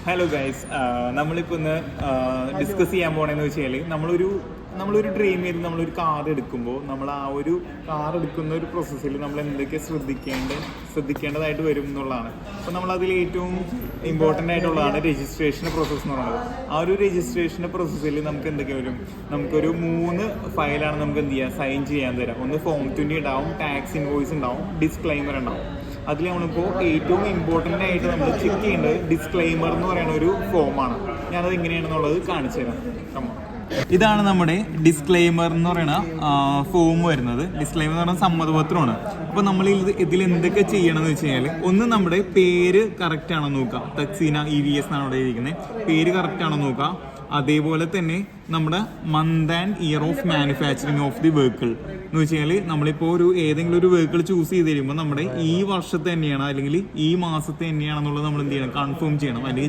Hello guys, നമ്മളിപ്പോൾ ഇന്ന് discuss ചെയ്യാൻ പോകണമെന്ന് വെച്ചാൽ നമ്മളൊരു ഡ്രീം ചെയ്ത് നമ്മളൊരു കാർ എടുക്കുമ്പോൾ നമ്മൾ ആ ഒരു കാർ എടുക്കുന്ന ഒരു പ്രോസസ്സിൽ നമ്മൾ എന്തൊക്കെ ശ്രദ്ധിക്കേണ്ടതായിട്ട് വരും എന്നുള്ളതാണ്. അപ്പോൾ നമ്മളതിൽ ഏറ്റവും ഇമ്പോർട്ടൻ്റ് ആയിട്ടുള്ളതാണ് രജിസ്ട്രേഷൻ പ്രോസസ്സ് എന്ന് പറയുന്നത്. ആ ഒരു രജിസ്ട്രേഷൻ്റെ പ്രോസസ്സിൽ നമുക്ക് എന്തൊക്കെ വരും? നമുക്കൊരു 3 ഫയലാണ് നമുക്ക് എന്ത് ചെയ്യുക, സൈൻ ചെയ്യാൻ തരാം. ഒന്ന് ഫോം 20 ഉണ്ടാവും, ടാക്സ് ഇൻവോയ്സ് ഉണ്ടാവും, ഡിസ്ക്ലൈമർ ഉണ്ടാവും. അതിൽ നമ്മളിപ്പോൾ ഏറ്റവും ഇമ്പോർട്ടൻ്റ് ആയിട്ട് നമ്മൾ ചെക്ക് ചെയ്യേണ്ടത് ഡിസ്ക്ലൈമർ എന്ന് പറയുന്ന ഒരു ഫോമാണ്. ഞാനത് എങ്ങനെയാണെന്നുള്ളത് കാണിച്ചു തരാം. ഇതാണ് നമ്മുടെ ഡിസ്ക്ലൈമർ എന്ന് പറയുന്ന ഫോം വരുന്നത്. ഡിസ്ക്ലൈമർ എന്ന് പറയുന്ന സമ്മതപത്രമാണ്. അപ്പോൾ നമ്മൾ ഇതിൽ എന്തൊക്കെ ചെയ്യണമെന്ന് വെച്ച് കഴിഞ്ഞാൽ, ഒന്ന് നമ്മുടെ പേര് കറക്റ്റ് ആണോ നോക്കുക. തക്സീന EVS എന്നാണ് അവിടെ ഇരിക്കുന്നത്. പേര് കറക്റ്റ് ആണോ നോക്കുക. അതേപോലെ തന്നെ നമ്മുടെ month and year of manufacturing of the vehicle എന്ന് വെച്ച് കഴിഞ്ഞാൽ, നമ്മളിപ്പോൾ ഏതെങ്കിലും ഒരു വെഹിക്കിൾ ചൂസ് ചെയ്ത് കഴിയുമ്പോൾ നമ്മുടെ ഈ വർഷത്തെ തന്നെയാണ് അല്ലെങ്കിൽ ഈ മാസത്തെ തന്നെയാണെന്നുള്ളത് നമ്മൾ എന്ത് ചെയ്യണം, കൺഫേം ചെയ്യണം. അല്ലെങ്കിൽ